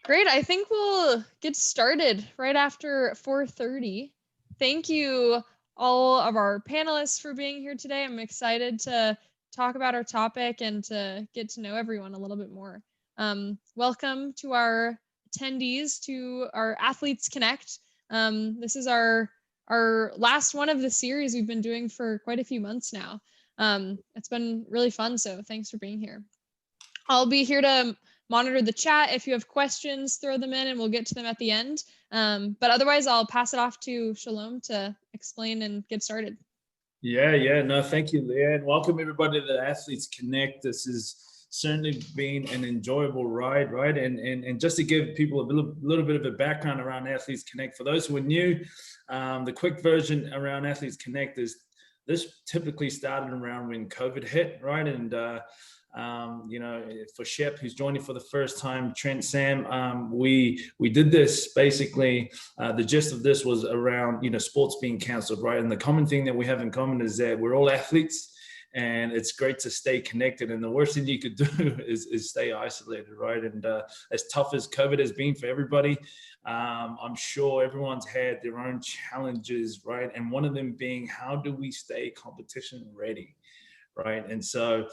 Great. I think we'll get started right after 4:30. Thank you all of our panelists for being here today. I'm excited to talk about our topic and to get to know everyone a little bit more. Welcome to our attendees to our Athletes Connect. This is our last one of the series we've been doing for quite a few months now. It's been really fun, so thanks for being here. I'll be here to monitor the chat. If you have questions, throw them in and we'll get to them at the end. But otherwise, I'll pass it off to Shalom to explain and get started. Yeah. No, thank you, Leah. And welcome everybody to the Athletes Connect. This has certainly been an enjoyable ride, right? And just to give people a little bit of a background around Athletes Connect, for those who are new, the quick version around Athletes Connect is this typically started around when COVID hit, right? And for Shep, who's joining for the first time, Trent, Sam, we did this basically. The gist of this was around, sports being canceled, right? And the common thing that we have in common is that we're all athletes, and it's great to stay connected. And the worst thing you could do is stay isolated, right? And as tough as COVID has been for everybody, I'm sure everyone's had their own challenges, right? And one of them being, how do we stay competition ready? Right. And so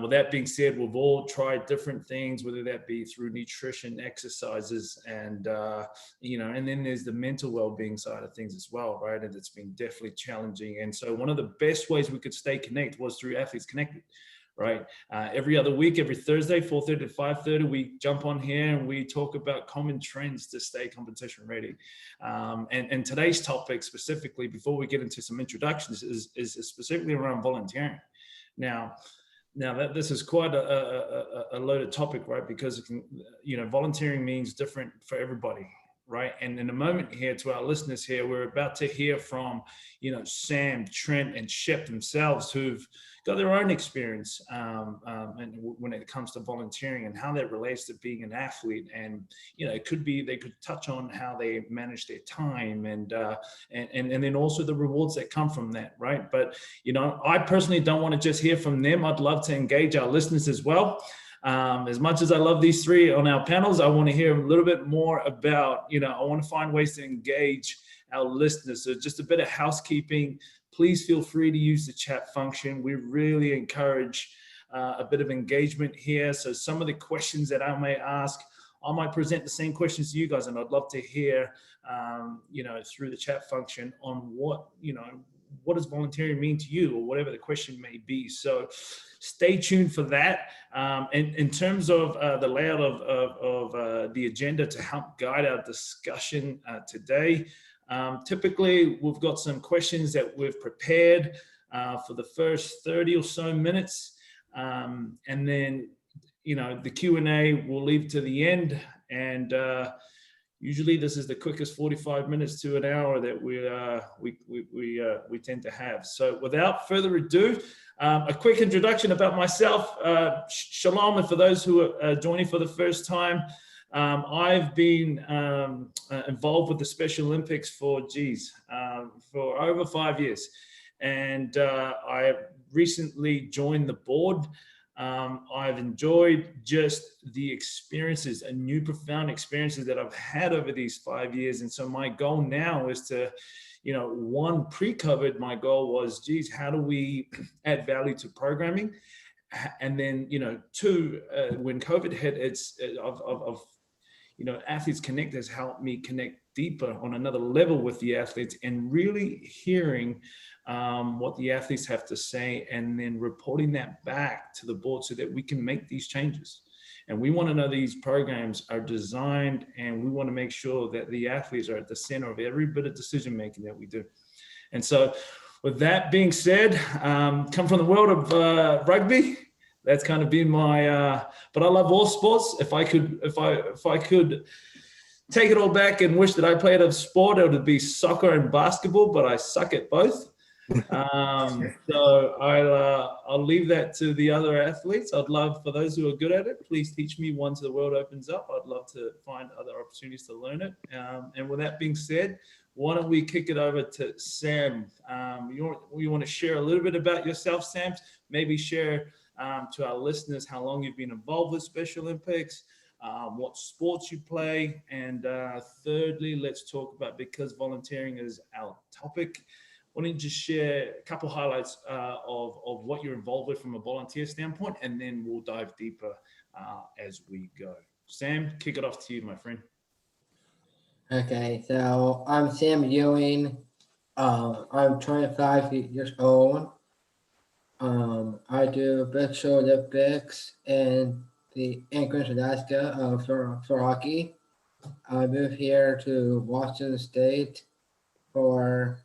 with that being said, we've all tried different things, whether that be through nutrition, exercises, and, and then there's the mental well-being side of things as well. Right. And it's been definitely challenging. And so one of the best ways we could stay connected was through Athletes Connected. Right. Every other week, every Thursday, 4:30 to 5:30, we jump on here and we talk about common trends to stay competition ready. And today's topic specifically, before we get into some introductions, is specifically around volunteering. Now that this is quite a loaded topic, right? Because volunteering means different for everybody, right? And in a moment here, to our listeners here, we're about to hear from Sam, Trent, and Shep themselves, who've got their own experience and when it comes to volunteering and how that relates to being an athlete. And it could be they could touch on how they manage their time and then also the rewards that come from that, right? But I personally don't want to just hear from them. I'd love to engage our listeners as well. As much as I love these three on our panels, I want to hear a little bit more about, I want to find ways to engage our listeners. So just a bit of housekeeping. Please feel free to use the chat function. We really encourage a bit of engagement here. So some of the questions that I may ask, I might present the same questions to you guys, and I'd love to hear, through the chat function on what does volunteering mean to you, or whatever the question may be. So stay tuned for that. And in terms of the layout of the agenda to help guide our discussion today, typically we've got some questions that we've prepared for the first 30 or so minutes. And then, the Q&A we'll leave to the end. And usually this is the quickest 45 minutes to an hour that we tend to have. So without further ado, a quick introduction about myself. Shalom, and for those who are joining for the first time, I've been involved with the Special Olympics for over 5 years. And I recently joined the board. I've enjoyed just the experiences and new profound experiences that I've had over these 5 years. And so my goal now is to, one, pre-COVID, my goal was, how do we add value to programming? And then, two, when COVID hit, Athletes Connect has helped me connect deeper on another level with the athletes and really hearing what the athletes have to say, and then reporting that back to the board so that we can make these changes. And we want to know these programs are designed, and we want to make sure that the athletes are at the center of every bit of decision making that we do. And so with that being said, come from the world of rugby. That's kind of been my, but I love all sports. If I could take it all back and wish that I played a sport, it would be soccer and basketball, but I suck at both. So I'll leave that to the other athletes. I'd love, for those who are good at it, please teach me once the world opens up. I'd love to find other opportunities to learn it. And with that being said, why don't we kick it over to Sam? You want to share a little bit about yourself, Sam? Maybe share to our listeners how long you've been involved with Special Olympics, what sports you play, and thirdly, let's talk about, because volunteering is our topic, why don't you just share a couple highlights of what you're involved with from a volunteer standpoint, and then we'll dive deeper as we go. Sam, kick it off to you, my friend. Okay, so I'm Sam Ewing. I'm 25 years old. I do Special Olympics in the Anchorage, Alaska for hockey. I moved here to Washington State for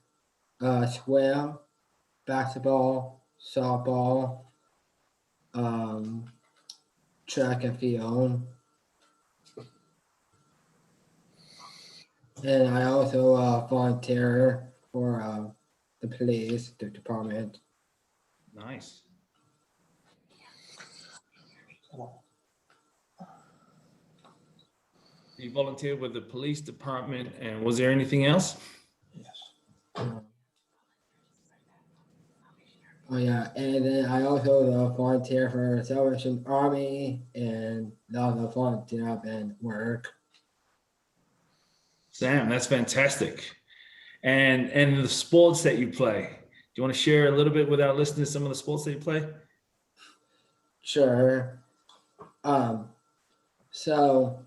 swim, basketball, softball, track and field. And I also volunteer for the police department. Nice. You volunteered with the police department, and was there anything else? Yes. Oh yeah, and then I also volunteer for Salvation Army and also volunteer and work. Sam, that's fantastic. And the sports that you play, do you want to share a little bit with our listeners some of the sports that you play? Sure. So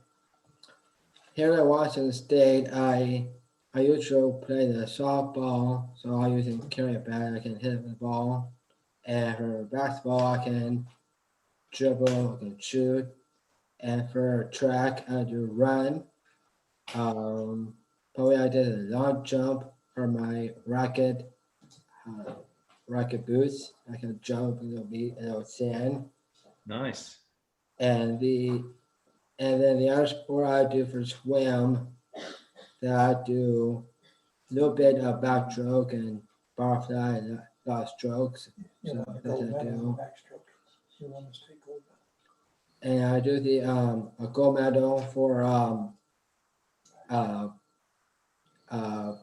here at Washington State, I usually play the softball, so I use a carry bat, I can hit the ball. And for basketball, I can dribble, I can shoot. And for track, I do run. Probably I did a long jump for my racket boots. I can jump a little bit in the sand. Nice. And then the other sport I do for swim, that I do a little bit of backstroke and butterfly and a lot of strokes. So that's what I do. And I do the a gold medal for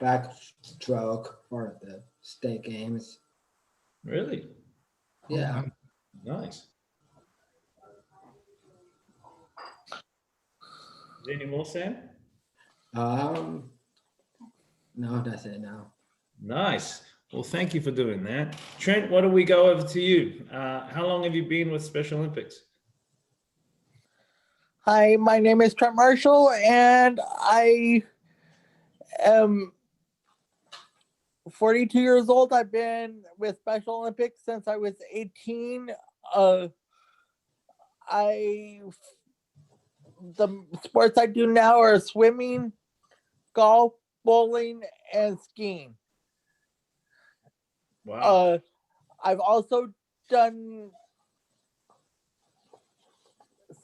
backstroke for the state games. Really? Yeah. Nice. Is there any more, Sam? No, that's it now. Nice. Well, thank you for doing that. Trent, why don't we go over to you? How long have you been with Special Olympics? Hi, my name is Trent Marshall, and I am 42 years old. I've been with Special Olympics since I was 18. The sports I do now are swimming, golf, bowling, and skiing. Wow. I've also done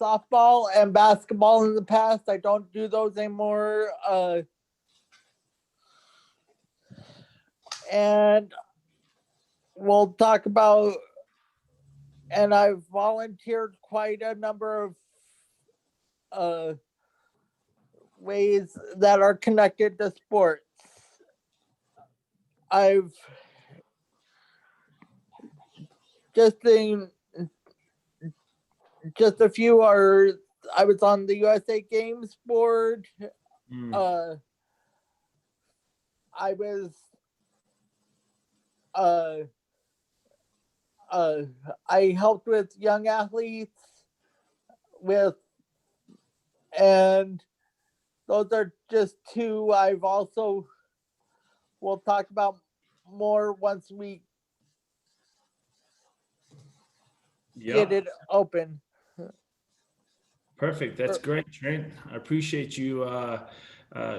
softball and basketball in the past. I don't do those anymore. And we'll talk about, and I've volunteered quite a number of ways that are connected to sports. I've just a few are, I was on the USA Games board. I was I helped with young athletes and those are just two. I've also, we'll talk about more once we get it open. Perfect. That's great, Trent. I appreciate you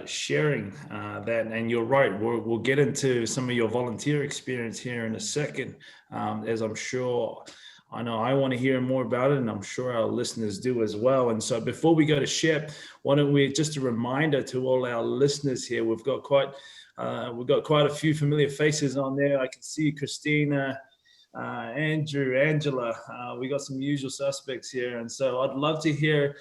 sharing that. And you're right. We'll get into some of your volunteer experience here in a second, as I'm sure. I know I want to hear more about it, and I'm sure our listeners do as well. And so before we go to Shep, why don't we, just a reminder to all our listeners here, we've got quite a few familiar faces on there. I can see Christina, Andrew, Angela. We got some usual suspects here. And so I'd love to hear,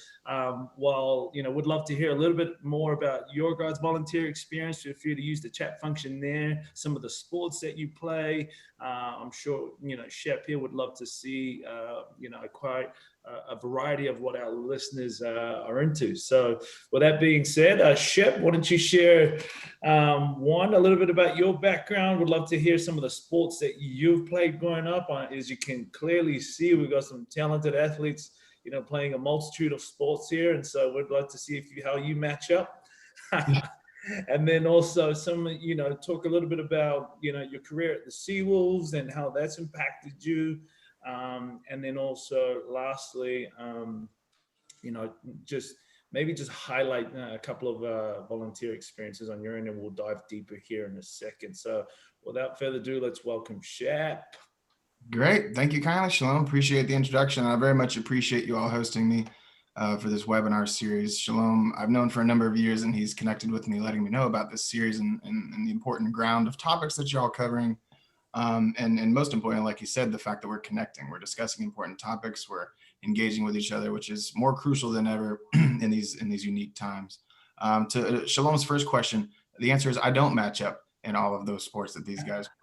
would love to hear a little bit more about your guys' volunteer experience. Feel free to use the chat function there, some of the sports that you play. I'm sure, Shep here would love to see, quite a variety of what our listeners are into. So with that being said, Shep, why don't you share a little bit about your background? Would love to hear some of the sports that you've played growing up. As you can clearly see, we've got some talented athletes, playing a multitude of sports here. And so we'd like to see how you match up. And then also talk a little bit about, your career at the Seawolves and how that's impacted you. And then also lastly, just highlight a couple of volunteer experiences on your end, and we'll dive deeper here in a second. So without further ado, let's welcome Shep. Great. Thank you kindly, Shalom. Appreciate the introduction. I very much appreciate you all hosting me for this webinar series. Shalom, I've known for a number of years, and he's connected with me, letting me know about this series and the important ground of topics that you're all covering. And most importantly, like you said, the fact that we're connecting, we're discussing important topics, we're engaging with each other, which is more crucial than ever in these unique times. To Shalom's first question, the answer is I don't match up in all of those sports that these guys play.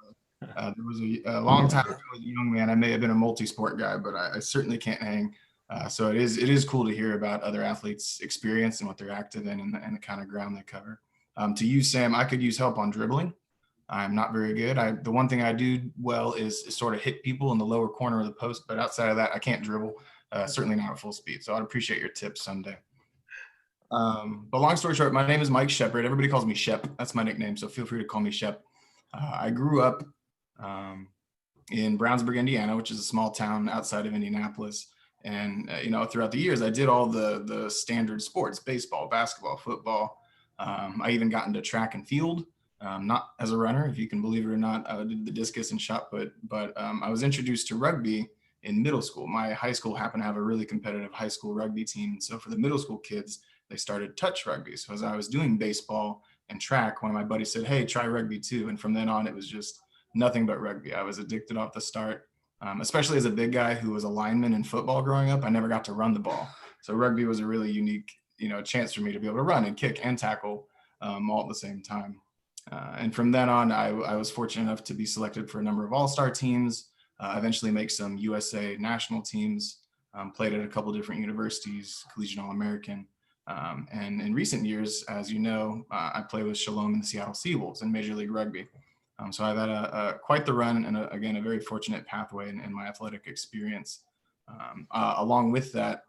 There was a long time ago as a young man, I may have been a multi-sport guy, but I certainly can't hang. So it is cool to hear about other athletes' experience and what they're active in and the kind of ground they cover. To you, Sam, I could use help on dribbling. I'm not very good. The one thing I do well is sort of hit people in the lower corner of the post, but outside of that, I can't dribble, certainly not at full speed. So I'd appreciate your tips someday. But long story short, my name is Mike Shepard. Everybody calls me Shep. That's my nickname, so feel free to call me Shep. I grew up in Brownsburg, Indiana, which is a small town outside of Indianapolis. And, throughout the years, I did all the standard sports, baseball, basketball, football. I even got into track and field. Not as a runner, if you can believe it or not. I did the discus and shot put, but I was introduced to rugby in middle school. My high school happened to have a really competitive high school rugby team. So for the middle school kids, they started touch rugby. So as I was doing baseball and track, one of my buddies said, hey, try rugby too. And from then on, it was just nothing but rugby. I was addicted off the start, especially as a big guy who was a lineman in football growing up. I never got to run the ball. So rugby was a really unique, chance for me to be able to run and kick and tackle all at the same time. And from then on, I was fortunate enough to be selected for a number of all-star teams, eventually make some USA national teams, played at a couple different universities, Collegiate All-American. And in recent years, as you know, I play with Shalom in the Seattle Seawolves in Major League Rugby. So I've had quite the run and, again, a very fortunate pathway in my athletic experience. Along with that,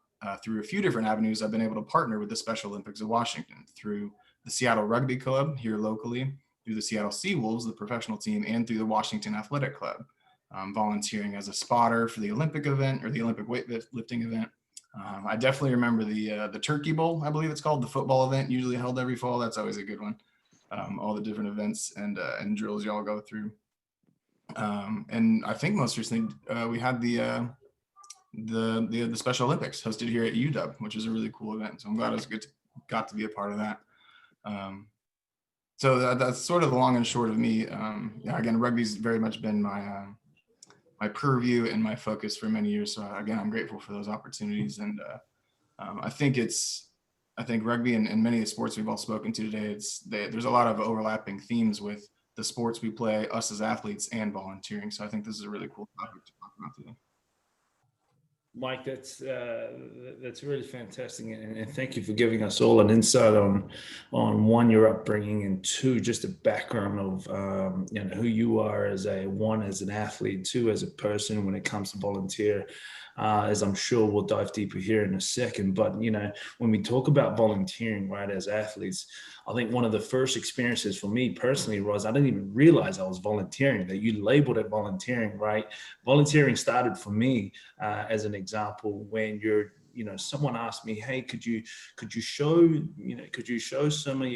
through a few different avenues, I've been able to partner with the Special Olympics of Washington through the Seattle Rugby Club here locally, through the Seattle Seawolves, the professional team, and through the Washington Athletic Club, volunteering as a spotter for the Olympic event or the Olympic weightlifting event. I definitely remember the Turkey Bowl, I believe it's called, the football event usually held every fall. That's always a good one. All the different events and drills y'all go through. And I think most recently we had the Special Olympics hosted here at UW, which is a really cool event. So I'm glad I got to be a part of that. So that's sort of the long and short of me. Again, rugby's very much been my purview and my focus for many years. So again, I'm grateful for those opportunities. And I think rugby and many of the sports we've all spoken to today, there's a lot of overlapping themes with the sports we play, us as athletes, and volunteering. So I think this is a really cool topic to talk about today. Mike, that's really fantastic, and thank you for giving us all an insight on one, your upbringing, and two, just a background of who you are as an athlete, two, as a person when it comes to volunteer. As I'm sure we'll dive deeper here in a second, but when we talk about volunteering, right, as athletes, I think one of the first experiences for me personally was I didn't even realize I was volunteering, that you labeled it volunteering, right? Volunteering started for me as an example when someone asked me, hey, could you show some of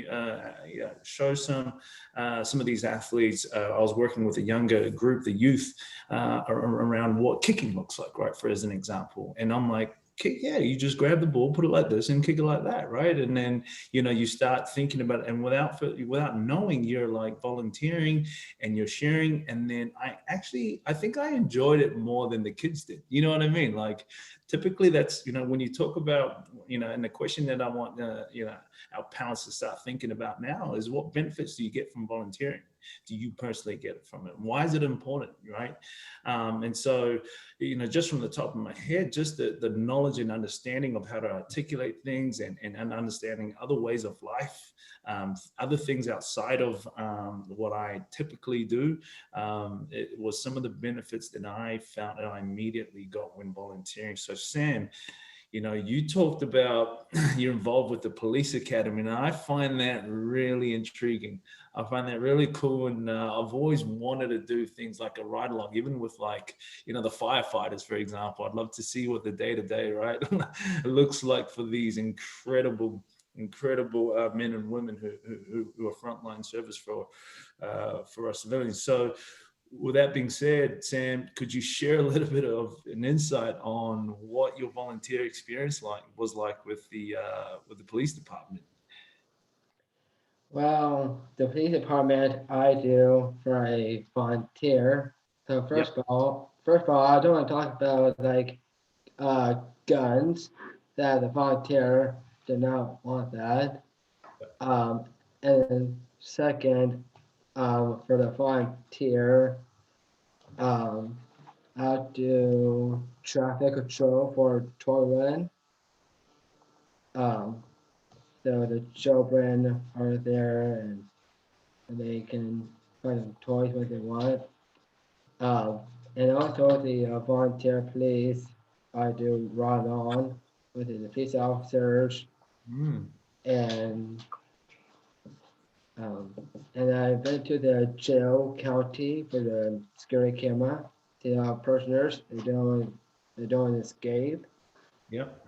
these athletes. I was working with a younger group, the youth, around what kicking looks like, right, for as an example. And I'm like, you just grab the ball, put it like this and kick it like that, right? And then, you start thinking about it, and without knowing, you're like volunteering and you're sharing. And then I think I enjoyed it more than the kids did. You know what I mean? Like, typically that's, when you talk about, and the question that I want, our parents to start thinking about now is, what benefits do you get from volunteering? Do you personally get from it? Why is it important, right? And so, just from the top of my head, just the knowledge and understanding of how to articulate things, and understanding other ways of life, other things outside of what I typically do, it was some of the benefits that I found that I immediately got when volunteering. So Sam, you talked about you're involved with the police academy, and I find that really intriguing. I find that really cool, and I've always wanted to do things like a ride along, even with like, the firefighters, for example. I'd love to see what the day-to-day, right, looks like for these incredible men and women who are frontline service for our civilians. So, with that being said, Sam, could you share a little bit of an insight on what your volunteer experience was like with the police department? Well, the police department I do for a volunteer. So first of all, I don't want to talk about like guns. That the volunteer did not want that. And then second, for the volunteer, I do traffic control for toy run. So the children are there, and they can find toys what they want. And also the volunteer police, I do run on with the police officers, and I've been to the jail county for the security camera. The prisoners, they don't escape. Yep.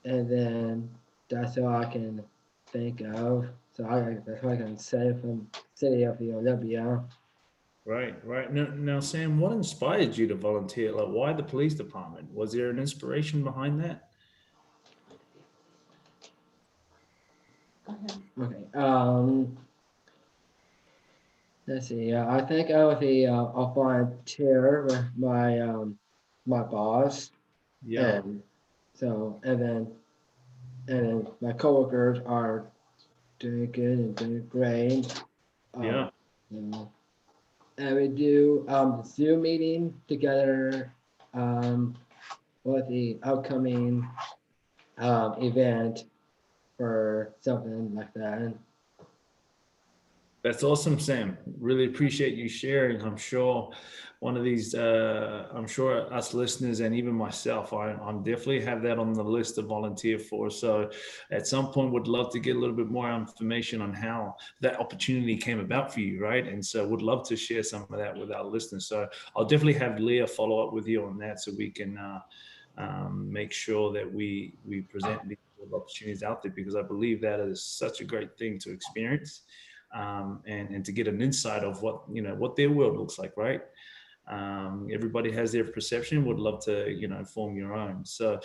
And then that's all I can think of. So that's all I can say from City of the Olympia. Right. Now, Sam, what inspired you to volunteer? Like, why the police department? Was there an inspiration behind that? Okay. Let's see. I think I was a volunteer with my boss. Yeah. And then my coworkers are doing good and doing great. Yeah. And we do Zoom meeting together with the upcoming event or something like that. That's awesome, Sam. Really appreciate you sharing. I'm sure one of these, I'm sure us listeners and even myself, I'm definitely have that on the list to volunteer for. So at some point would love to get a little bit more information on how that opportunity came about for you, right? And so would love to share some of that with our listeners. So I'll definitely have Leah follow up with you on that, so we can make sure that we present these opportunities out there, because I believe that is such a great thing to experience. And to get an insight of what their world looks like, right? Everybody has their perception. Would love to form your own. So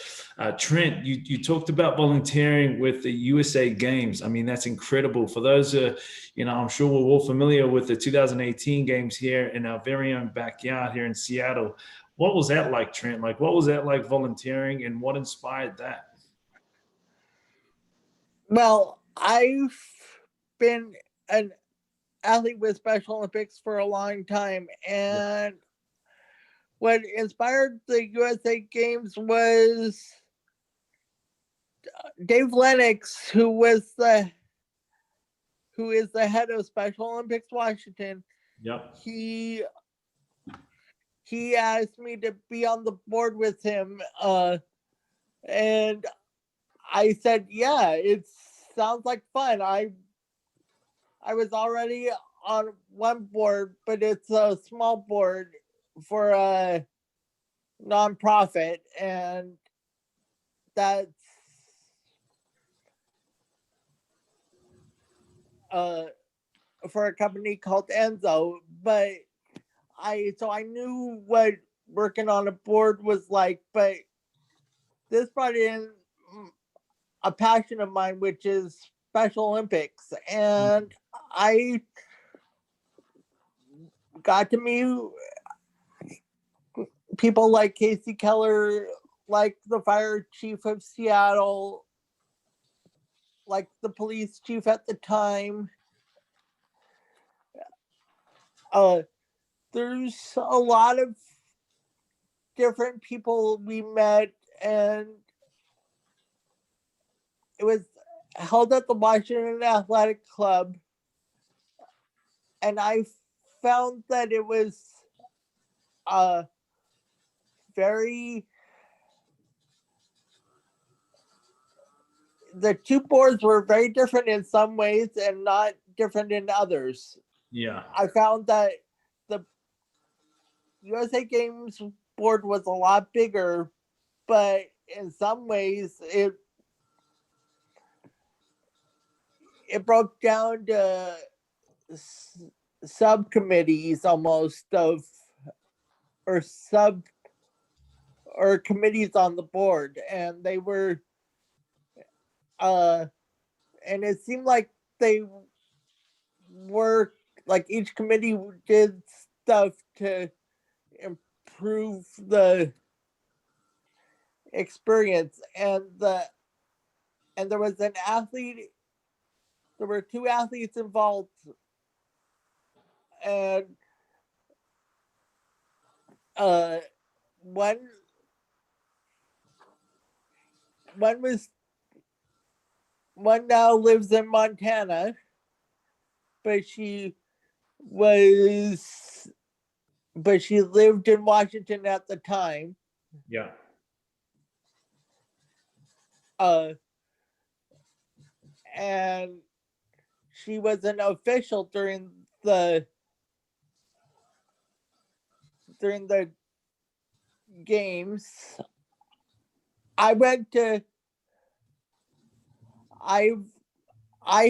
Trent, you talked about volunteering with the USA Games. I mean, that's incredible. For those I'm sure we're all familiar with the 2018 games here in our very own backyard here in Seattle. What was that like, Trent? Like, what was that like volunteering, and what inspired that? Well, I've been an athlete with Special Olympics for a long time, and what inspired the USA Games was Dave Lennox, who is the head of Special Olympics Washington. Yep. He asked me to be on the board with him, and I said, yeah, it sounds like fun. I was already on one board, but it's a small board for a nonprofit, and that's for a company called Enzo. But I knew what working on a board was like, but this brought in a passion of mine, which is Special Olympics. And I got to meet people like Casey Keller, like the fire chief of Seattle, like the police chief at the time. There's a lot of different people we met, and it was held at the Washington Athletic Club. And I found that it was the two boards were very different in some ways and not different in others. Yeah. I found that the USA Games board was a lot bigger, but in some ways it broke down to subcommittees almost or committees on the board, and they were and it seemed like they were like each committee did stuff to improve the experience, and there was an athlete. There were two athletes involved, and one now lives in Montana, but she lived in Washington at the time. Yeah. And she was an official during the games. I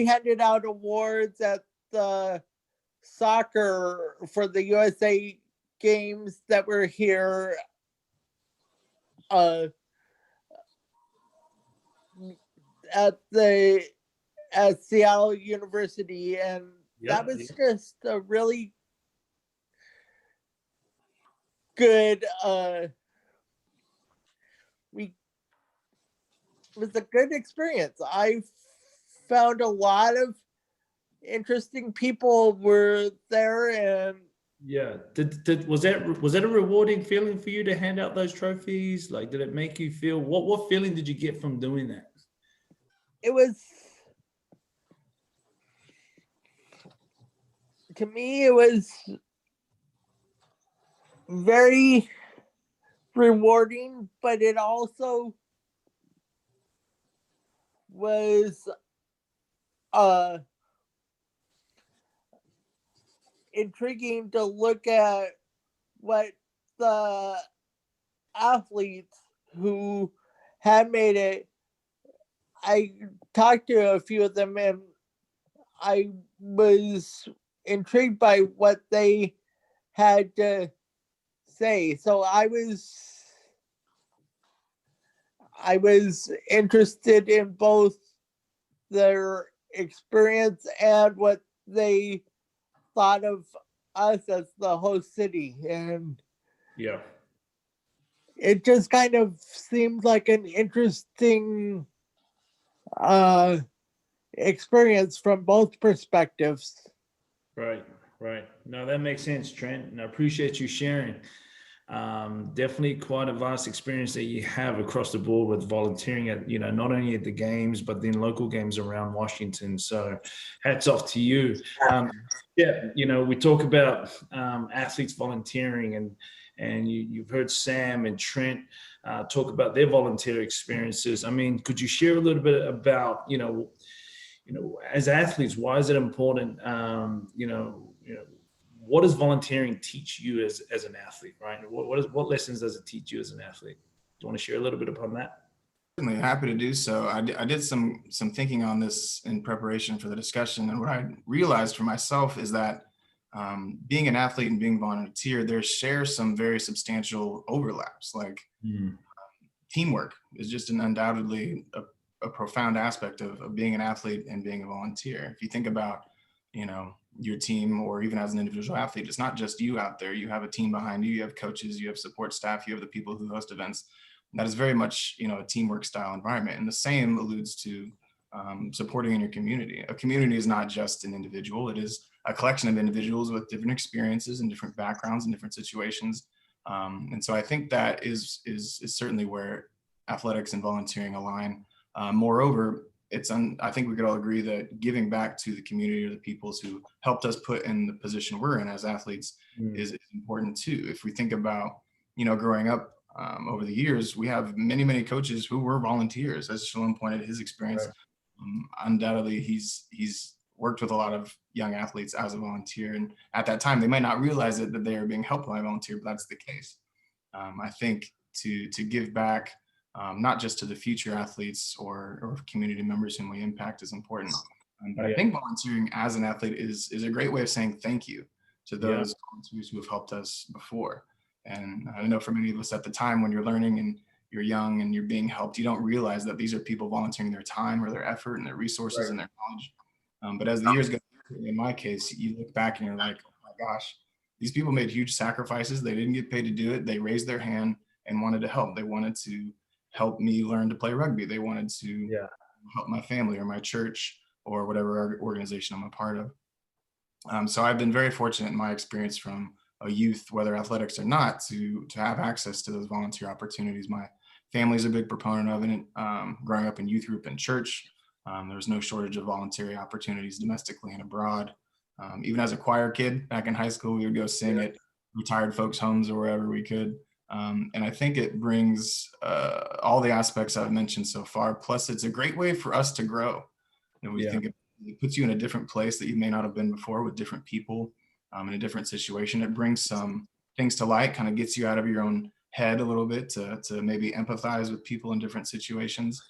handed out awards at the soccer for the USA Games that were here at Seattle University, and that was just a really good it was a good experience. I found a lot of interesting people were there, and yeah. Was that a rewarding feeling for you to hand out those trophies? Like, did it make you feel what feeling did you get from doing that? It was, to me, it was very rewarding, but it also was intriguing to look at what the athletes who had made it. I talked to a few of them, and I was intrigued by what they had to say. So I was interested in both their experience and what they thought of us as the host city, and Yeah, it just kind of seemed like an interesting experience from both perspectives. right. No, that makes sense, Trent, and I appreciate you sharing. Definitely quite a vast experience that you have across the board with volunteering at, not only at the games, but then local games around Washington. So hats off to you. We talk about athletes volunteering, and you've heard Sam and Trent talk about their volunteer experiences. I mean, could you share a little bit about, as athletes, why is it important? What does volunteering teach you as an athlete, right? What lessons does it teach you as an athlete? Do you want to share a little bit upon that? Certainly, happy to do so. I did some thinking on this in preparation for the discussion, and what I realized for myself is that being an athlete and being volunteer, there share some very substantial overlaps. Like teamwork is just an undoubtedly a profound aspect of being an athlete and being a volunteer. If you think about, you know, your team, or even as an individual athlete, it's not just you out there. You have a team behind you, you have coaches, you have support staff, you have the people who host events. That is very much, you know, a teamwork style environment. And the same alludes to supporting in your community. A community is not just an individual. It is a collection of individuals with different experiences and different backgrounds and different situations. And so I think that is certainly where athletics and volunteering align. Moreover, I think we could all agree that giving back to the community or the peoples who helped us put in the position we're in as athletes is important too. If we think about, you know, growing up over the years, we have many, many coaches who were volunteers. As Shalom pointed, his experience, undoubtedly he's worked with a lot of young athletes as a volunteer. And at that time, they might not realize it, that they are being helped by a volunteer, but that's the case. I think to give back, not just to the future athletes or community members whom we impact is important. But I think volunteering as an athlete is a great way of saying thank you to those volunteers who have helped us before. And I know for many of us at the time, when you're learning and you're young and you're being helped, you don't realize that these are people volunteering their time or their effort and their resources and their knowledge. But as the years go, in my case, you look back and you're like, oh my gosh, these people made huge sacrifices. They didn't get paid to do it. They raised their hand and wanted to help. They wanted to help me learn to play rugby. They wanted to help my family or my church or whatever organization I'm a part of. So I've been very fortunate in my experience from a youth, whether athletics or not, to have access to those volunteer opportunities. My family's a big proponent of it. Growing up in youth group and church, there was no shortage of voluntary opportunities domestically and abroad. Even as a choir kid back in high school, we would go sing at retired folks' homes or wherever we could. And I think it brings all the aspects I've mentioned so far. Plus, it's a great way for us to grow. And we think it puts you in a different place that you may not have been before, with different people in a different situation. It brings some things to light, kind of gets you out of your own head a little bit to maybe empathize with people in different situations.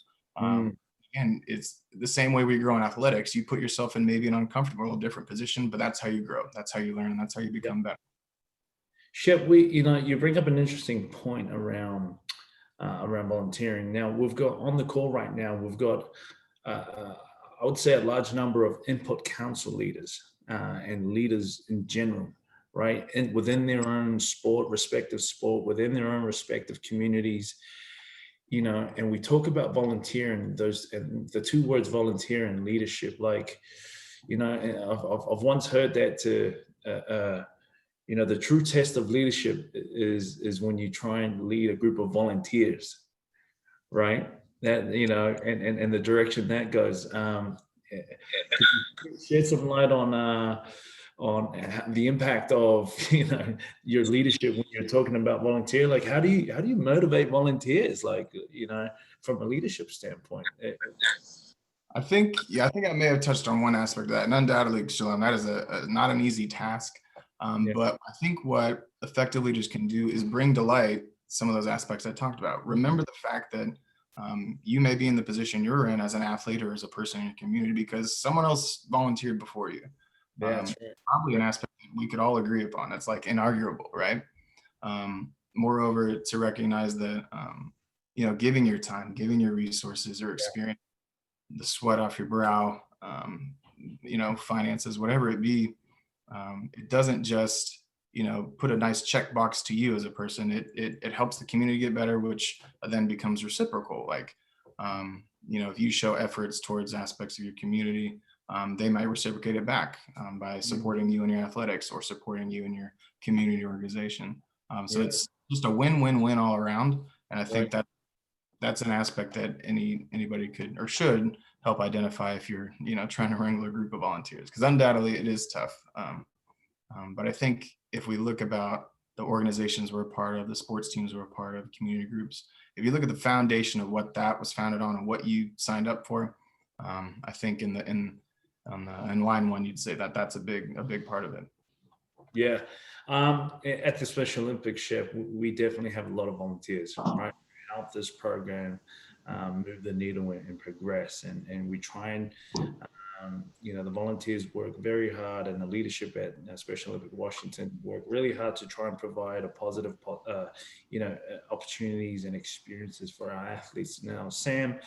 And it's the same way we grow in athletics. You put yourself in maybe an uncomfortable, different position, but that's how you grow. That's how you learn. And that's how you become better. Shep, you bring up an interesting point around volunteering. Now we've got on the call right now, we've got, I would say, a large number of input council leaders and leaders in general, right? And within their own respective sport, within their own respective communities, and we talk about volunteering, and the two words volunteer and leadership, like, I've once heard that the true test of leadership is when you try and lead a group of volunteers, right? That, and the direction that goes. Shed some light on the impact of your leadership when you're talking about volunteer. Like, how do you motivate volunteers, like, from a leadership standpoint? I think I may have touched on one aspect of that, and undoubtedly, Shalom, that is not an easy task. But I think what effective leaders can do is bring to light some of those aspects I talked about. Remember the fact that you may be in the position you're in as an athlete or as a person in your community because someone else volunteered before you. That's right. Probably an aspect that we could all agree upon. That's like inarguable, right? Moreover, to recognize that, giving your time, giving your resources or experience, the sweat off your brow, finances, whatever it be, it doesn't just, put a nice checkbox to you as a person. It helps the community get better, which then becomes reciprocal. Like, if you show efforts towards aspects of your community, they might reciprocate it back by supporting you in your athletics or supporting you in your community organization. So it's just a win-win-win all around. And I think that's an aspect that anybody could or should help identify if you're, trying to wrangle a group of volunteers, because undoubtedly it is tough. But I think if we look about the organizations we're a part of, the sports teams we're a part of, community groups, if you look at the foundation of what that was founded on and what you signed up for, I think in line one, you'd say that that's a big part of it. Yeah. At the Special Olympics, Shep, we definitely have a lot of volunteers, right? Help this program move the needle and progress. And we try and The volunteers work very hard, and the leadership at Special Olympic Washington work really hard to try and provide a positive, opportunities and experiences for our athletes. Now, Sam,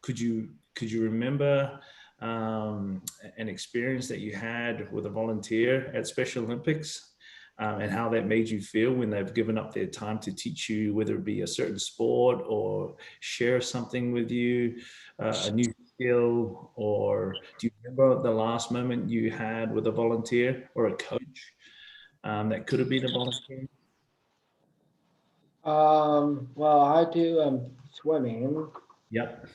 could you remember an experience that you had with a volunteer at Special Olympics, and how that made you feel when they've given up their time to teach you, whether it be a certain sport or share something with you, a new skill? Or do you remember the last moment you had with a volunteer or a coach that could have been a volunteer? Well, I do swimming. Yep.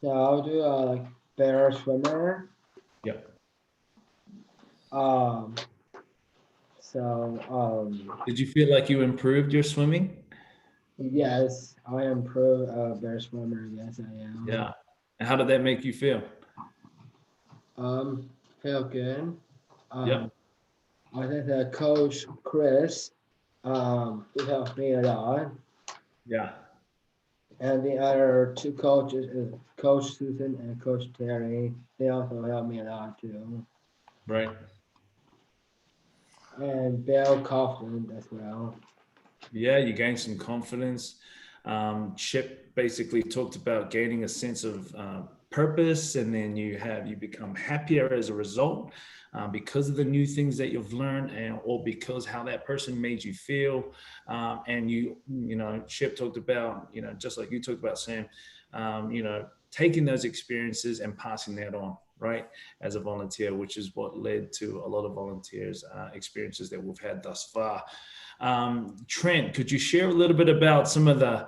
So I'll do like bear swimmer. Yep. Did you feel like you improved your swimming? Yes, I am pro bear swimmer. Yes, I am. Yeah. And how did that make you feel? Feel good. Yep. I think that Coach Chris, he helped me a lot. Yeah. And the other two coaches, Coach Susan and Coach Terry, they also helped me a lot too. Right. And Bill Kaufman as well. Yeah, you gained some confidence. Chip basically talked about gaining a sense of purpose, and then you become happier as a result because of the new things that you've learned, or because how that person made you feel. And Chip talked about, just like you talked about, Sam, taking those experiences and passing that on, right, as a volunteer, which is what led to a lot of volunteers' experiences that we've had thus far. Trent, could you share a little bit about some of the,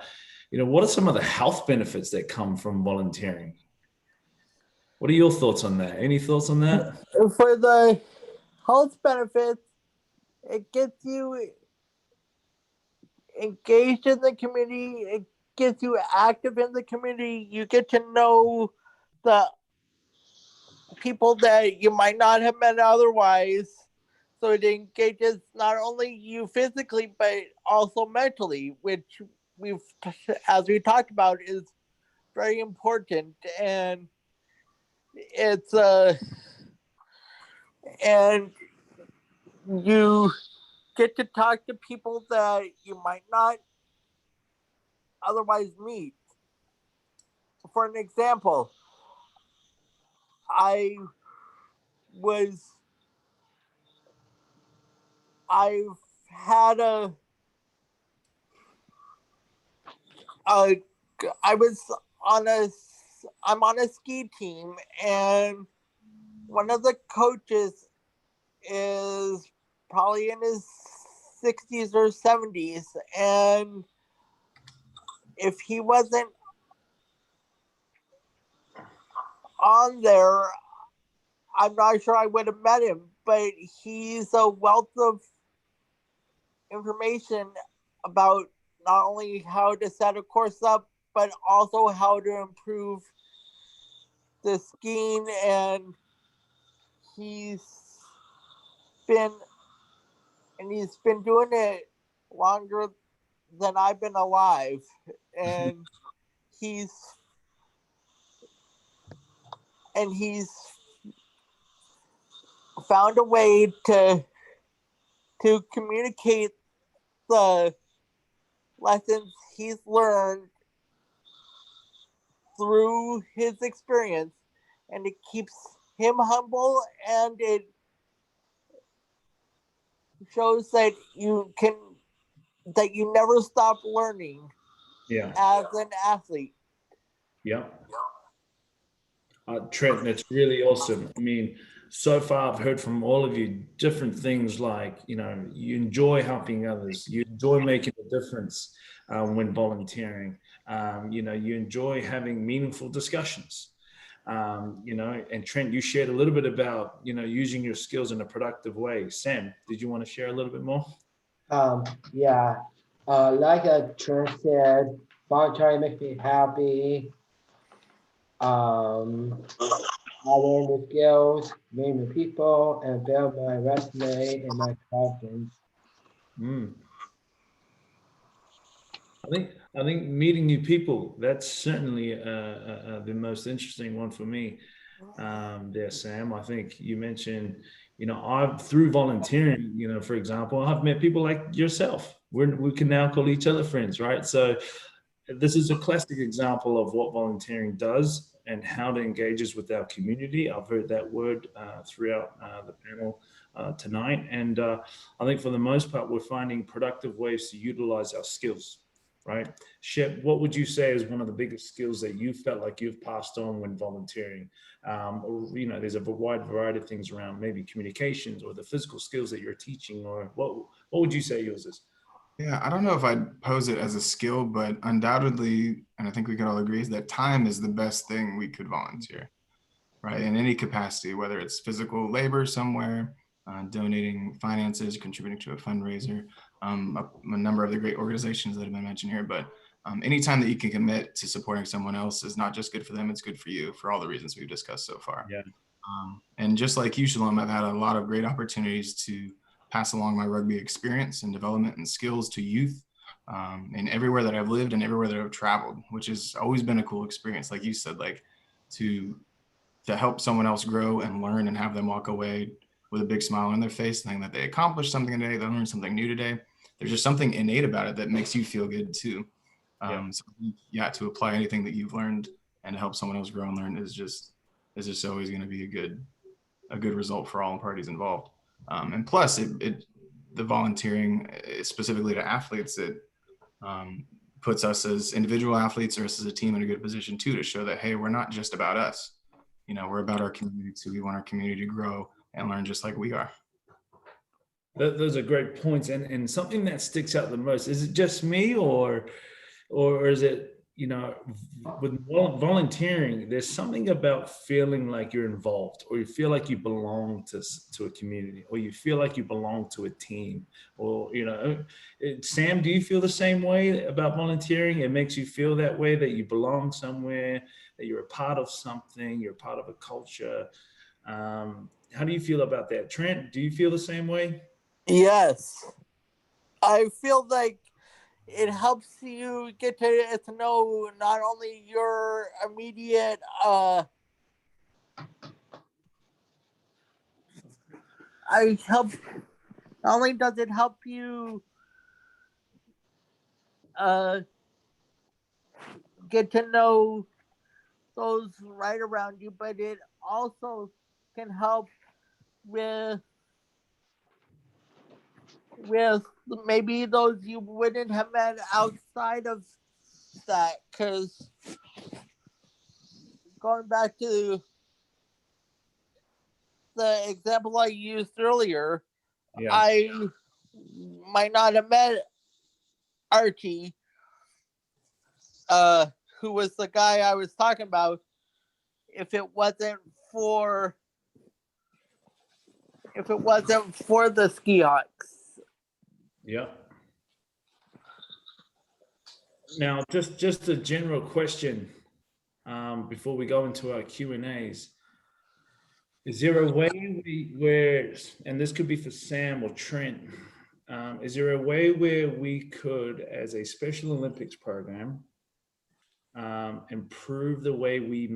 what are some of the health benefits that come from volunteering? What are your thoughts on that? Any thoughts on that? For the health benefits, it gets you engaged in the community. It gets you active in the community. You get to know the people that you might not have met otherwise. So it engages not only you physically, but also mentally, which as we talked about, is very important. And it's and you get to talk to people that you might not otherwise meet. For an example, I've had I'm on a ski team, and one of the coaches is probably in his 60s or 70s, and if he wasn't on there, I'm not sure I would have met him, but he's a wealth of information about not only how to set a course up, but also how to improve the skiing. And he's been doing it longer than I've been alive, and he's found a way to communicate the lessons he's learned through his experience, and it keeps him humble, and it shows that you never stop learning. Yeah. As an athlete. Yeah. Trent, that's really awesome. I mean, so far I've heard from all of you different things like, you enjoy helping others, you enjoy making a difference when volunteering, you enjoy having meaningful discussions, and Trent, you shared a little bit about, using your skills in a productive way. Sam, did you want to share a little bit more? Yeah. Like Trent said, volunteering makes me happy. I learn the skills, meet the people, and build my resume and my confidence. I think meeting new people, that's certainly the most interesting one for me. there, Sam. I think you mentioned, I've through volunteering, for example, I've met people like yourself. We can now call each other friends, right? So this is a classic example of what volunteering does and how it engages with our community. I've heard that word throughout the panel tonight. And I think for the most part, we're finding productive ways to utilize our skills, right? Shep, what would you say is one of the biggest skills that you felt like you've passed on when volunteering? Or, there's a wide variety of things around maybe communications or the physical skills that you're teaching, or what would you say yours is? Yeah, I don't know if I'd pose it as a skill, but undoubtedly, and I think we could all agree, is that time is the best thing we could volunteer, right? In any capacity, whether it's physical labor somewhere, donating finances, contributing to a fundraiser, a number of the great organizations that have been mentioned here. But anytime that you can commit to supporting someone else is not just good for them, it's good for you for all the reasons we've discussed so far. Yeah. And just like you, Shalom, I've had a lot of great opportunities to pass along my rugby experience and development and skills to youth and everywhere that I've lived and everywhere that I've traveled, which has always been a cool experience. Like you said, like to help someone else grow and learn and have them walk away with a big smile on their face, saying that they accomplished something today, they learned something new today. There's just something innate about it that makes you feel good too. So yeah, to apply anything that you've learned and to help someone else grow and learn is just always going to be a good result for all parties involved. And plus, the volunteering specifically to athletes, it puts us as individual athletes or us as a team in a good position too, to show that, hey, we're not just about us. We're about our community too. We want our community to grow and learn just like we are. Those are great points. And something that sticks out the most, is it just me or is it, with volunteering, there's something about feeling like you're involved, or you feel like you belong to a community, or you feel like you belong to a team, or, Sam, do you feel the same way about volunteering? It makes you feel that way, that you belong somewhere, that you're a part of something, you're part of a culture. How do you feel about that? Trent, do you feel the same way? Yes. I feel like it helps you get to know not only your immediate not only does it help you get to know those right around you, but it also can help with maybe those you wouldn't have met outside of that. Because going back to the example I used earlier, I might not have met Archie, who was the guy I was talking about, if it wasn't for the Ski Hawks. Yeah. Now, just a general question before we go into our Q&As. Is there a way where, and this could be for Sam or Trent, is there a way where we could, as a Special Olympics program, improve the way we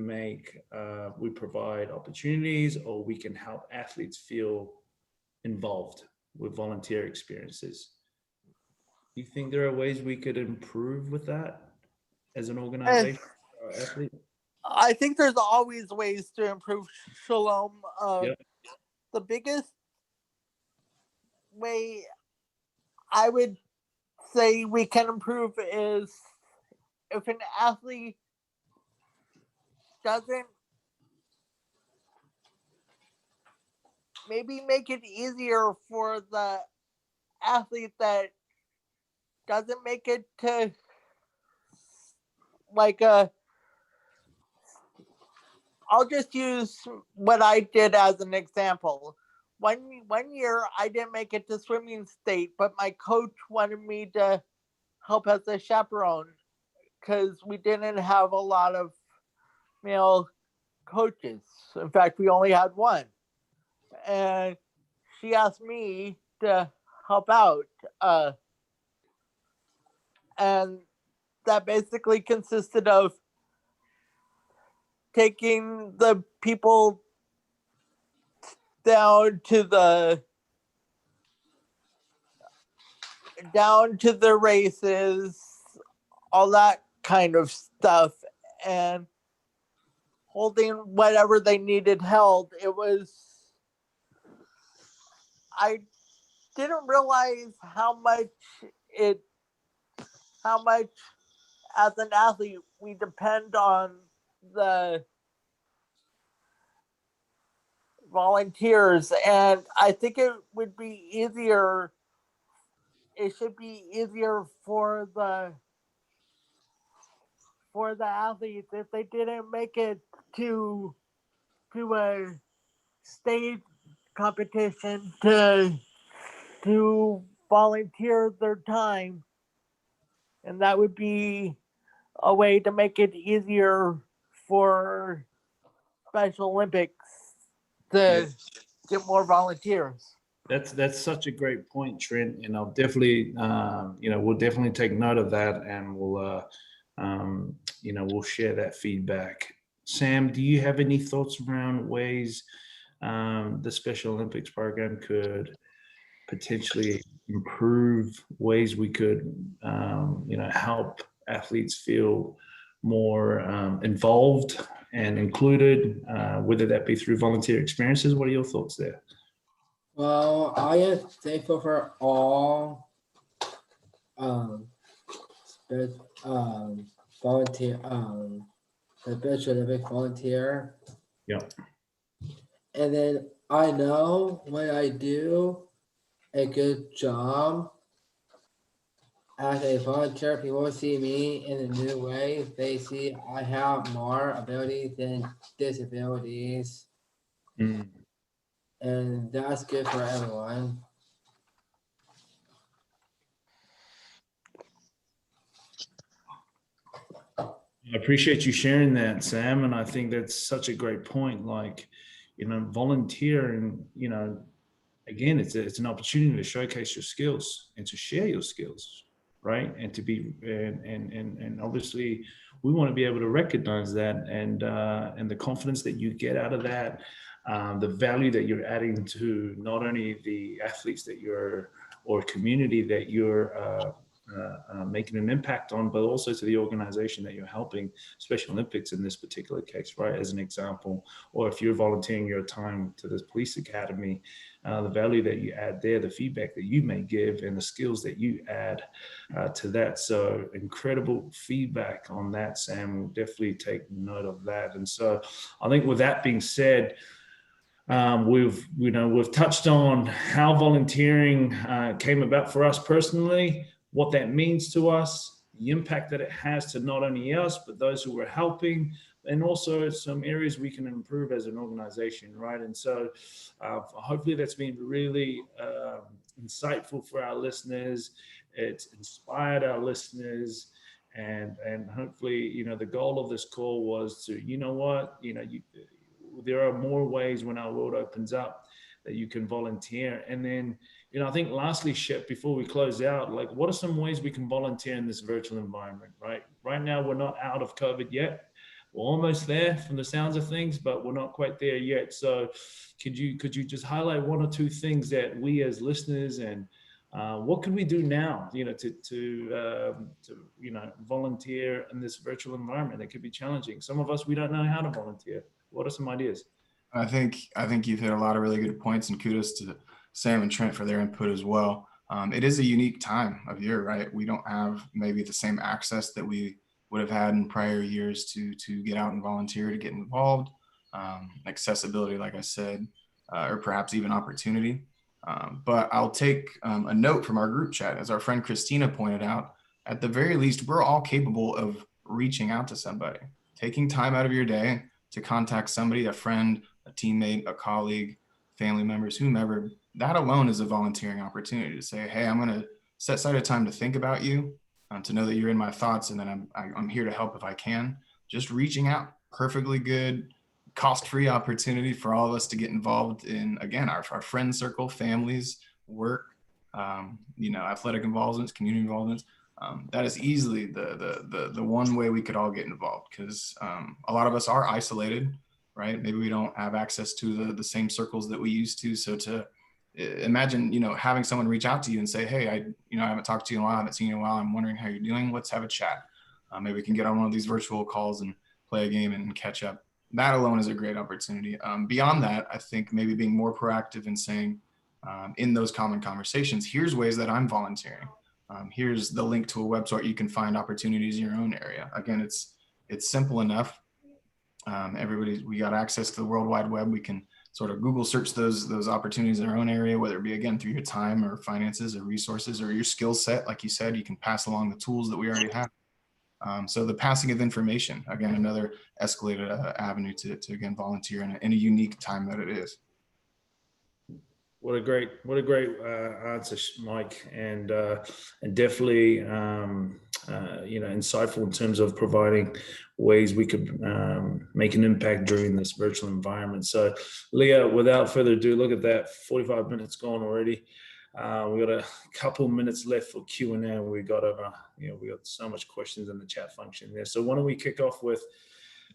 provide opportunities, or we can help athletes feel involved with volunteer experiences? Do you think there are ways we could improve with that as an organization or athlete? I think there's always ways to improve, Shalom. The biggest way I would say we can improve is if an athlete doesn't, maybe make it easier for the athlete that doesn't make it to I'll just use what I did as an example. One year I didn't make it to swimming state, but my coach wanted me to help as a chaperone because we didn't have a lot of male coaches. In fact, we only had one. And she asked me to help out. And that basically consisted of taking the people down to the races, all that kind of stuff, and holding whatever they needed held. I didn't realize how much as an athlete we depend on the volunteers, and I think it should be easier for the athletes if they didn't make it to a state competition to volunteer their time, and that would be a way to make it easier for Special Olympics to get more volunteers. That's such a great point, Trent, and I'll definitely we'll definitely take note of that, and we'll we'll share that feedback. Sam, do you have any thoughts around ways the Special Olympics program could potentially improve, ways we could help athletes feel more involved and included, whether that be through volunteer experiences? What are your thoughts there? Well, I am thankful for all volunteer the Special Olympic volunteer. Yep. And then I know when I do a good job as a volunteer, people see me in a new way. They see I have more abilities than disabilities. Mm. And that's good for everyone. I appreciate you sharing that, Sam. And I think that's such a great point. Like, volunteering, again, it's an opportunity to showcase your skills and to share your skills, right? And to be, and obviously we want to be able to recognize that and the confidence that you get out of that, the value that you're adding to not only the athletes or community that you're making an impact on, but also to the organization that you're helping, Special Olympics in this particular case, right? As an example, or if you're volunteering your time to this police academy, the value that you add there, the feedback that you may give, and the skills that you add to that. So incredible feedback on that, Sam. We'll definitely take note of that. And so I think with that being said, we've touched on how volunteering came about for us personally, what that means to us, the impact that it has to not only us, but those who we're helping, and also some areas we can improve as an organization, right? And so hopefully that's been really insightful for our listeners. It's inspired our listeners. And hopefully, the goal of this call was to, there are more ways when our world opens up that you can volunteer. And then, I think lastly, Shep, before we close out, like, what are some ways we can volunteer in this virtual environment, right? Right now, we're not out of COVID yet. We're almost there from the sounds of things, but we're not quite there yet. So could you just highlight one or two things that we as listeners, and what can we do now, to volunteer in this virtual environment that could be challenging? Some of us, we don't know how to volunteer. What are some ideas? I think you've hit a lot of really good points, and kudos to Sam and Trent for their input as well. It is a unique time of year, right? We don't have maybe the same access that we would have had in prior years to get out and volunteer, to get involved. Accessibility, like I said, or perhaps even opportunity. But I'll take a note from our group chat. As our friend Christina pointed out, at the very least, we're all capable of reaching out to somebody, taking time out of your day to contact somebody, a friend, a teammate, a colleague, family members, whomever. That alone is a volunteering opportunity to say, hey, I'm going to set aside a time to think about you, to know that you're in my thoughts, and then I'm here to help if I can. Just reaching out, perfectly good, cost-free opportunity for all of us to get involved in, again, our friend circle, families, work, athletic involvements, community involvements. that is easily the one way we could all get involved, because a lot of us are isolated, right? Maybe we don't have access to the same circles that we used to. So to imagine, having someone reach out to you and say, hey, I haven't talked to you in a while, I haven't seen you in a while, I'm wondering how you're doing. Let's have a chat. Maybe we can get on one of these virtual calls and play a game and catch up. That alone is a great opportunity. Beyond that, I think maybe being more proactive and saying, in those common conversations, here's ways that I'm volunteering. Here's the link to a website you can find opportunities in your own area. Again, it's simple enough. We got access to the World Wide Web. We can sort of Google search those opportunities in our own area, whether it be, again, through your time or finances or resources or your skill set. Like you said, you can pass along the tools that we already have. So the passing of information, again, another escalated avenue to again, volunteer in a unique time that it is. What a great answer, Mike, and definitely insightful in terms of providing ways we could make an impact during this virtual environment. So, Leah, without further ado, look at that, 45 minutes gone already. We got a couple minutes left for Q&A. We got so much questions in the chat function there. So why don't we kick off with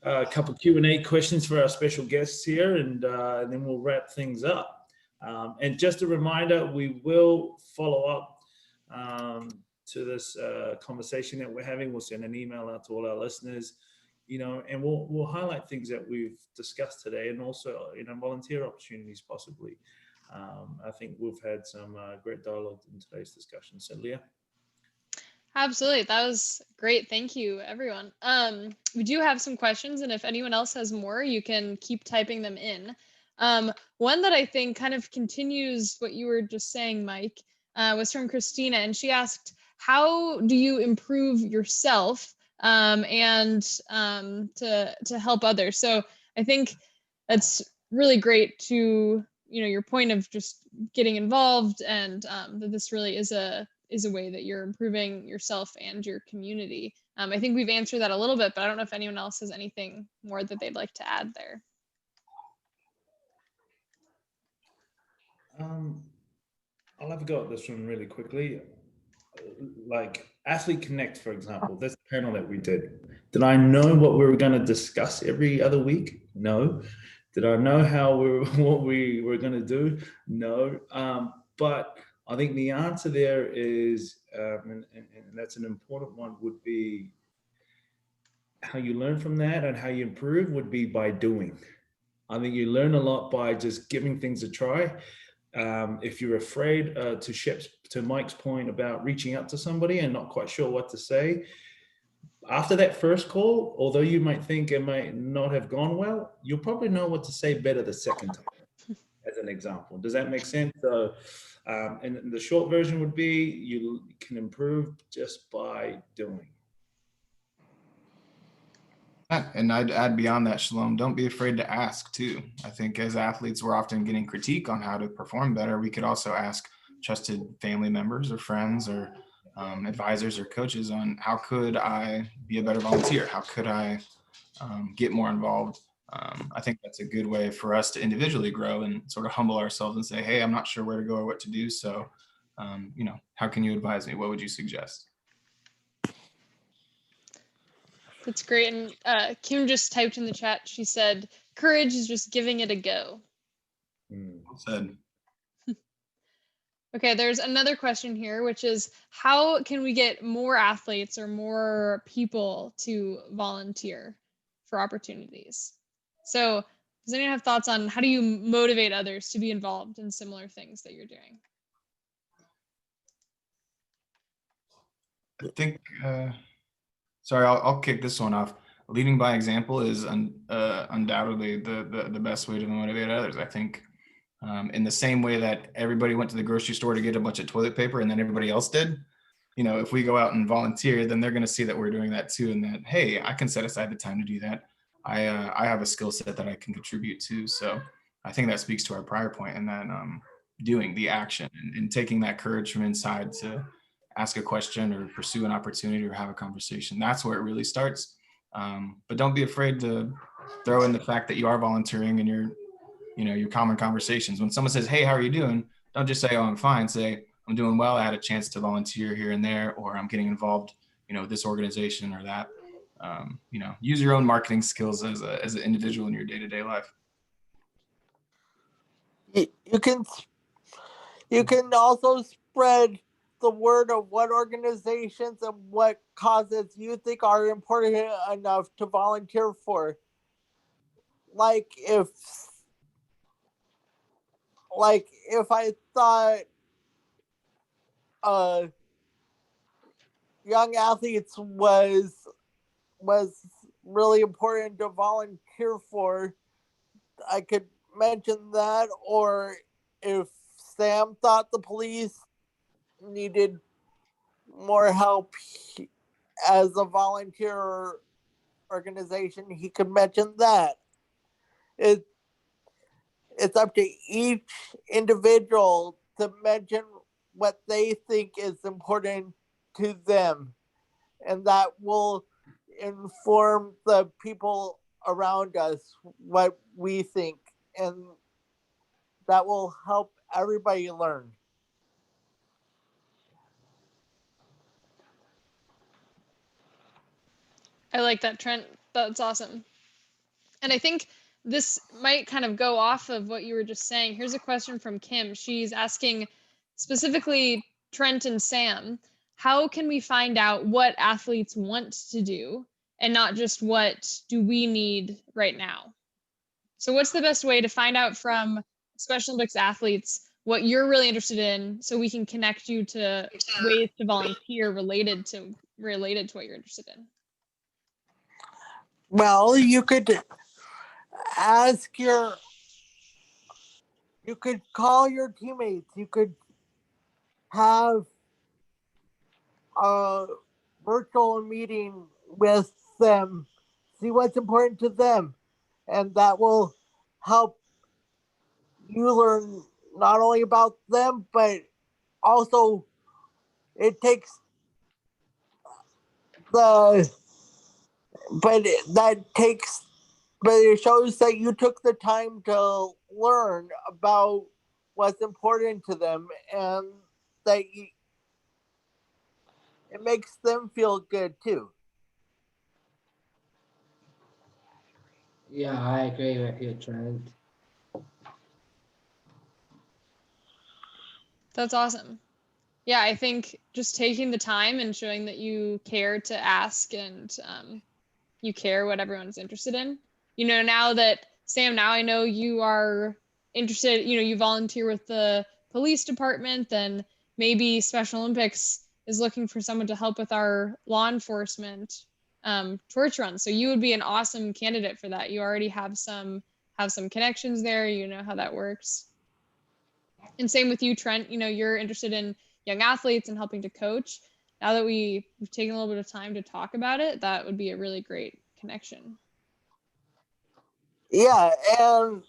a couple Q&A questions for our special guests here, and then we'll wrap things up. And just a reminder, we will follow up to this conversation that we're having. We'll send an email out to all our listeners, and we'll highlight things that we've discussed today, and also, volunteer opportunities possibly. I think we've had some great dialogue in today's discussion. So, Leah? Absolutely. That was great. Thank you, everyone. We do have some questions, and if anyone else has more, you can keep typing them in. One that I think kind of continues what you were just saying, Mike, was from Christina, and she asked, how do you improve yourself and to help others? So I think that's really great to, your point of just getting involved, and that this really is a way that you're improving yourself and your community. I think we've answered that a little bit, but I don't know if anyone else has anything more that they'd like to add there. I'll have a go at this one really quickly. Like Athlete Connect, for example, that's the panel that we did. Did I know what we were going to discuss every other week? No. Did I know what we were going to do? No. But I think the answer there is, and that's an important one, would be how you learn from that and how you improve would be by doing. I think you learn a lot by just giving things a try. If you're afraid, to Mike's point about reaching out to somebody and not quite sure what to say, after that first call, although you might think it might not have gone well, you'll probably know what to say better the second time, as an example. Does that make sense? So, and the short version would be you can improve just by doing. And I'd add beyond that, Shalom, don't be afraid to ask too. I think as athletes, we're often getting critique on how to perform better. We could also ask trusted family members or friends or advisors or coaches on how could I be a better volunteer? How could I get more involved? I think that's a good way for us to individually grow and sort of humble ourselves and say, hey, I'm not sure where to go or what to do. So, how can you advise me? What would you suggest? That's great. And Kim just typed in the chat, she said, courage is just giving it a go. Well said. Okay, there's another question here, which is how can we get more athletes or more people to volunteer for opportunities? So does anyone have thoughts on how do you motivate others to be involved in similar things that you're doing? I think, sorry, I'll kick this one off. Leading by example is undoubtedly the best way to motivate others. I think in the same way that everybody went to the grocery store to get a bunch of toilet paper and then everybody else did, if we go out and volunteer, then they're going to see that we're doing that too, and that, hey, I can set aside the time to do that. I have a skill set that I can contribute to. So I think that speaks to our prior point, and that doing the action and taking that courage from inside to ask a question or pursue an opportunity or have a conversation. That's where it really starts. But don't be afraid to throw in the fact that you are volunteering and your common conversations. When someone says, hey, how are you doing? Don't just say, oh, I'm fine. Say, I'm doing well. I had a chance to volunteer here and there, or I'm getting involved, with this organization or that. Use your own marketing skills as an individual in your day-to-day life. You can also spread the word of what organizations and what causes you think are important enough to volunteer for. Like if I thought young athletes was really important to volunteer for, I could mention that. Or if Sam thought the police needed more help as a volunteer organization, he could mention that. It's up to each individual to mention what they think is important to them, and that will inform the people around us what we think, and that will help everybody learn. I like that, Trent. That's awesome. And I think this might kind of go off of what you were just saying. Here's a question from Kim. She's asking specifically Trent and Sam, how can we find out what athletes want to do and not just what do we need right now? So what's the best way to find out from Special Olympics athletes what you're really interested in so we can connect you to ways to volunteer related to what you're interested in? Well, you could call your teammates. You could have a virtual meeting with them, see what's important to them, and that will help you learn not only about them, but also it shows that you took the time to learn about what's important to them, and that it makes them feel good too. Yeah, I agree with you, Trent. That's awesome. Yeah, I think just taking the time and showing that you care to ask and you care what everyone's interested in. Now that Sam, now I know you are interested, you volunteer with the police department, then maybe Special Olympics is looking for someone to help with our law enforcement torch run. So you would be an awesome candidate for that. You already have some connections there. You know how that works. And same with you, Trent. You're interested in young athletes and helping to coach. Now that we've taken a little bit of time to talk about it, that would be a really great connection. Yeah, and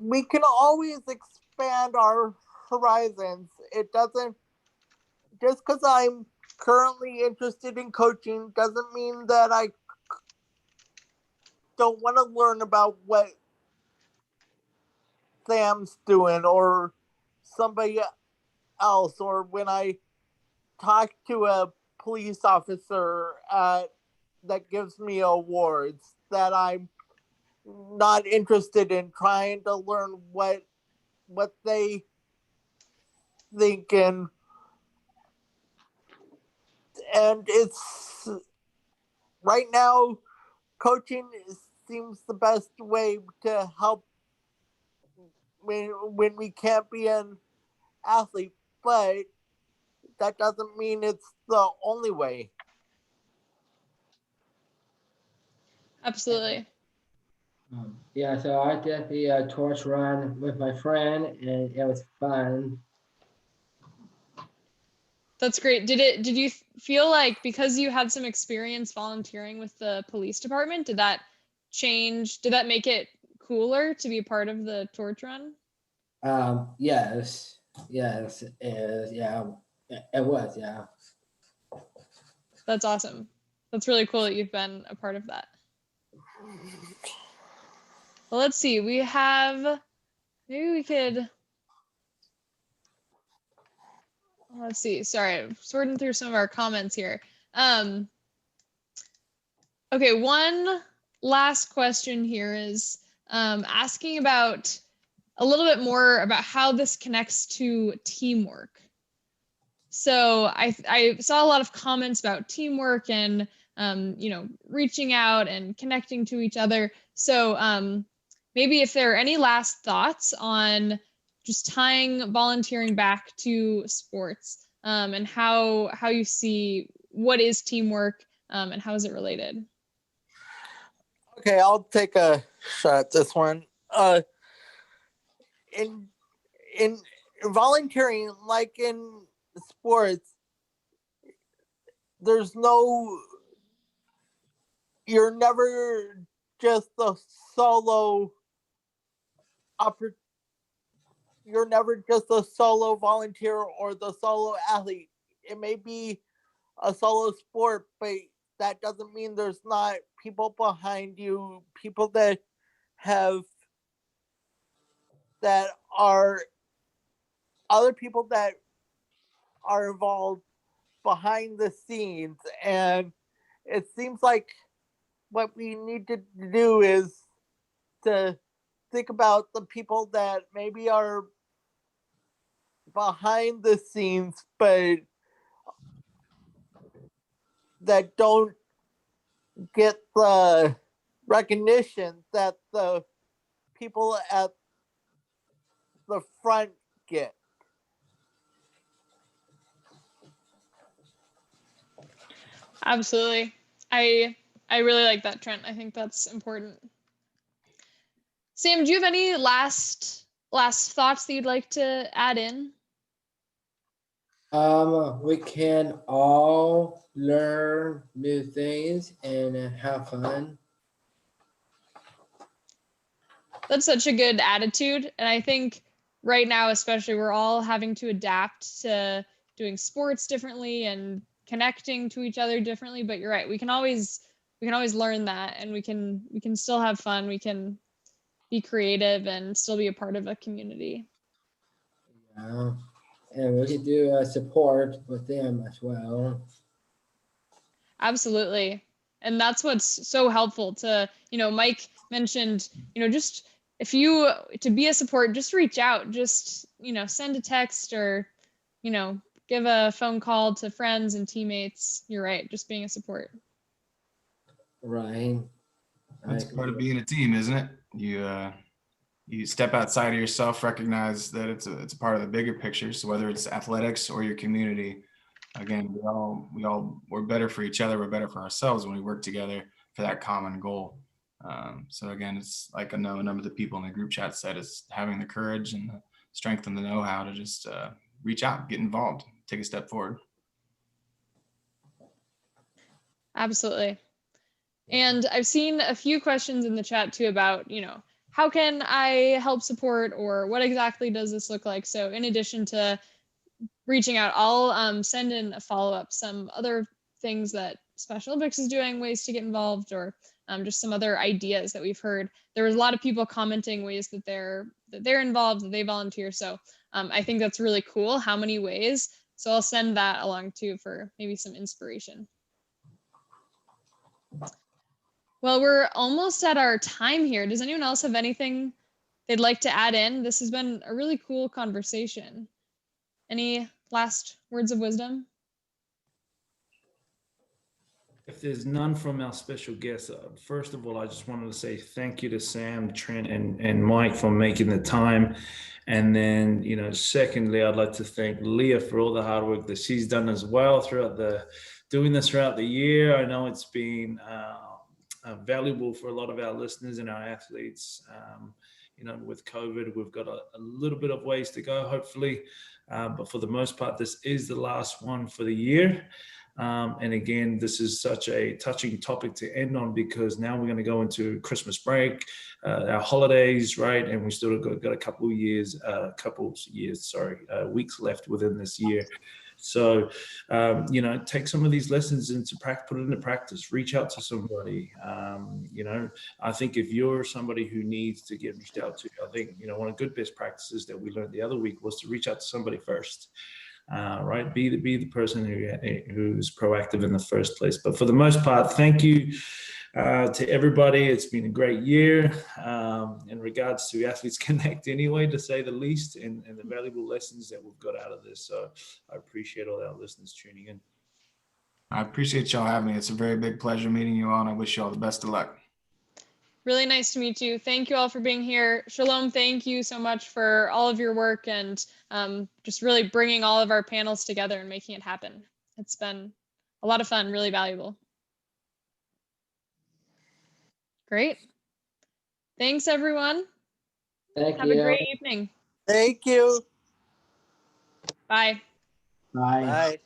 we can always expand our horizons. It doesn't, just because I'm currently interested in coaching doesn't mean that I don't want to learn about what Sam's doing or somebody else, or when I talk to a police officer that gives me awards, that I'm not interested in trying to learn what they think, and it's right now coaching seems the best way to help when we can't be an athlete, but that doesn't mean it's the only way. Absolutely. Yeah, so I did the torch run with my friend, and it was fun. That's great. Did you feel like, because you had some experience volunteering with the police department, did that make it cooler to be a part of the torch run? Yes, it is. Yeah, it was. Yeah. That's awesome. That's really cool that you've been a part of that. Well, let's see. We have maybe we could, let's see, sorry, I'm sorting through some of our comments here. Okay, one last question here is asking about a little bit more about how this connects to teamwork. So I saw a lot of comments about teamwork and reaching out and connecting to each other. So maybe if there are any last thoughts on just tying volunteering back to sports and how you see what is teamwork and how is it related? Okay, I'll take a shot at this one. In volunteering, like in sports, you're never just a solo you're never just a solo volunteer or the solo athlete. It may be a solo sport, but that doesn't mean there's not people behind you, people that are other people that are involved behind the scenes. And it seems like what we need to do is to think about the people that maybe are behind the scenes, but that don't get the recognition that the people at the front get. Absolutely. I really like that, Trent. I think that's important. Sam, do you have any last thoughts that you'd like to add in? We can all learn new things and have fun. That's such a good attitude. And I think right now, especially, we're all having to adapt to doing sports differently and connecting to each other differently. But you're right, we can always learn that, and we can still have fun. We can be creative and still be a part of a community. Yeah. And we can do support with them as well. Absolutely. And that's what's so helpful to, Mike mentioned, just if you, to be a support, just reach out, just, send a text or, give a phone call to friends and teammates. You're right. Just being a support. Right. That's part of being a team, isn't it? You step outside of yourself, recognize that it's a part of the bigger picture. So whether it's athletics or your community, again, we're better for each other. We're better for ourselves when we work together for that common goal. So again, it's like I know a number of the people in the group chat said, is having the courage and the strength and the know-how to just reach out, get involved, take a step forward. Absolutely. And I've seen a few questions in the chat too about, how can I help support, or what exactly does this look like? So in addition to reaching out, I'll send in a follow-up, some other things that Special Olympics is doing, ways to get involved, or just some other ideas that we've heard. There was a lot of people commenting ways that they're involved, that they volunteer. So I think that's really cool, how many ways. So I'll send that along too for maybe some inspiration. Well, we're almost at our time here. Does anyone else have anything they'd like to add in? This has been a really cool conversation. Any last words of wisdom? If there's none from our special guests, first of all, I just wanted to say thank you to Sam, Trent, and Mike for making the time. And then, secondly, I'd like to thank Leah for all the hard work that she's done as well doing this throughout the year. I know it's been valuable for a lot of our listeners and our athletes. With COVID, we've got a little bit of ways to go, hopefully. But for the most part, this is the last one for the year. And again, this is such a touching topic to end on, because now we're going to go into Christmas break, our holidays, right? And we still got a weeks left within this year. So, take some of these lessons into practice, put it into practice, reach out to somebody. I think if you're somebody who needs to get reached out to, I think, one of the good best practices that we learned the other week was to reach out to somebody first. Right? Be the person who's proactive in the first place. But for the most part, thank you to everybody. It's been a great year in regards to Athletes Connect anyway, to say the least, and the valuable lessons that we've got out of this. So I appreciate all our listeners tuning in. I appreciate y'all having me. It's a very big pleasure meeting you all, and I wish you all the best of luck. Really nice to meet you. Thank you all for being here. Shalom, thank you so much for all of your work and just really bringing all of our panels together and making it happen. It's been a lot of fun, really valuable. Great. Thanks, everyone. Thank Have you. a great evening. Thank you. Bye. Bye. Bye.